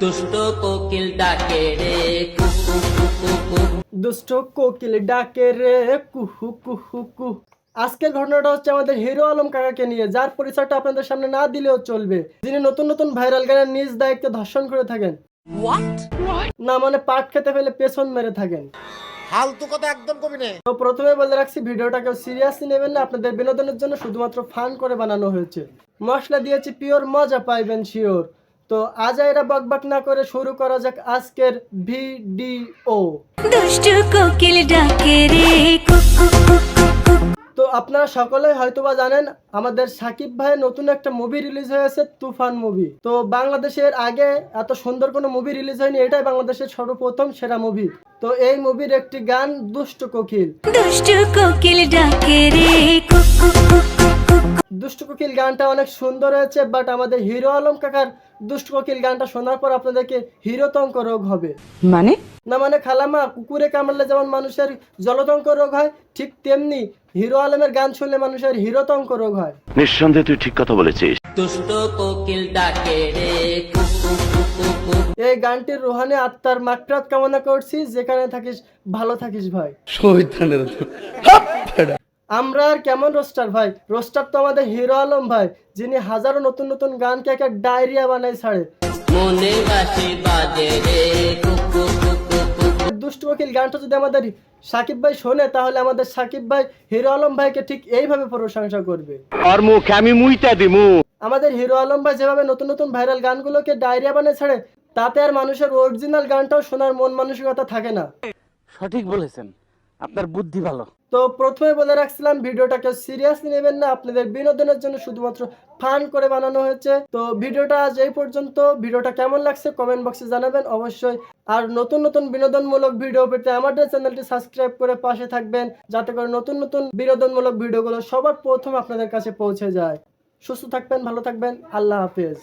দুষ্ট কোকিল ডাকে রে কুকু কুকু কুকু। দুষ্ট কোকিল ডাকে রে কুহু কুহু কুহু। আজকের ঘটনাটা হচ্ছে আমাদের হিরো আলম কাকাকে নিয়ে, যার পরিচয়টা আপনাদের সামনে না দিলেও চলবে, যিনি নতুন নতুন ভাইরাল গানের নিজ দায়িত্বে ধর্ষণ করে থাকেন, না মানে পাট খেতে ফেলে পেছন মেরে থাকেন। ফালতু কথা একদম কবি নে। তো প্রথমে বলে রাখছি, ভিডিওটা কেউ সিরিয়াসলি নেবেন না, আপনাদের বিনোদনের জন্য শুধুমাত্র ফান করে বানানো হয়েছে। মশলা দিয়েছি পিওর, মজা পাইবেন শিওর। তো আজ এরা বকবক না করে শুরু করা যাক আজকের ভিডিও। দুষ্টু কোকিল ডাকে রে কুকু কুকু কুকু। তো আপনারা সকলেই হয়তোবা জানেন, আমাদের সাকিব ভাইয়ের নতুন একটা মুভি রিলিজ হয়েছে, তুফান মুভি। তো বাংলাদেশের আগে এত সুন্দর কোনো মুভি রিলিজ হয়নি, এটাই বাংলাদেশের সর্বপ্রথম সেরা মুভি। তো এই মুভির একটি গান দুষ্ট কোকিল। দুষ্টু কোকিল ডাকে রে কুকু কুকু কুকু। দুষ্ট কোকিল গানটা অনেক সুন্দর হয়েছে, বাট আমাদের হিরো আলম কাকার দুষ্ট কোকিল গানটা শোনার পর আপনাদেরকে হিরোতঙ্ক রোগ হবে। মানে না মানে খালামা, কুকুরে কামড়লে যেমন মানুষের জলতঙ্ক রোগ হয়, ঠিক তেমনি হিরো আলমের গান শুনলে মানুষের হিরোতঙ্ক রোগ হয়। নিঃসন্দেহে তুই ঠিক কথা বলেছিস। দুষ্ট কোকিল ডাকে রে কুকু কুকু কুকু। এই গানটির রুহানি আত্মার মাগফিরাত কামনা করছি, যেখানে থাকিস ভালো থাকিস ভাই। আমরা আর কেমন রোস্টার ভাই, রোস্টার তো আমাদের হিরো আলম ভাই, যিনি হাজারো নতুন নতুন গানকে একটা ডায়রিয়া বানাই ছাড়ে। মনে বাসি বাজে রে কুকু কুকু কুকু। দুষ্ট কোকিল গানটা যদি আমাদের সাকিব ভাই শোনে, তাহলে আমাদের সাকিব ভাই হিরো আলম ভাইকে ঠিক এইভাবে প্রশংসা করবে। আর মুখে আমি মুইতা দিমু। আমাদের হিরো আলম ভাই যেভাবে নতুন নতুন ভাইরাল গানগুলোকে ডায়রিয়া বানিয়ে ছাড়ে, তাতে আর মানুষের অরিজিনাল গানটাও শোনার মন মানসিকতা থাকে না। সঠিক বলেছেন, আপনার বুদ্ধি ভালো। তো প্রথমে বলে রাখছিলাম, ভিডিওটা কেউ সিরিয়াসলি নেবেন না, আপনাদের বিনোদনের জন্য শুধুমাত্র ফান করে বানানো হয়েছে। তো ভিডিওটা আজ এই পর্যন্ত। ভিডিওটা কেমন লাগছে কমেন্ট বক্সে জানাবেন অবশ্যই। আর নতুন নতুন বিনোদনমূলক ভিডিও পেতে আমাদের চ্যানেলটি সাবস্ক্রাইব করে পাশে থাকবেন, যাতে করে নতুন নতুন বিনোদনমূলক ভিডিওগুলো সবার প্রথম আপনাদের কাছে পৌঁছে যায়। সুস্থ থাকবেন, ভালো থাকবেন, আল্লাহ হাফেজ।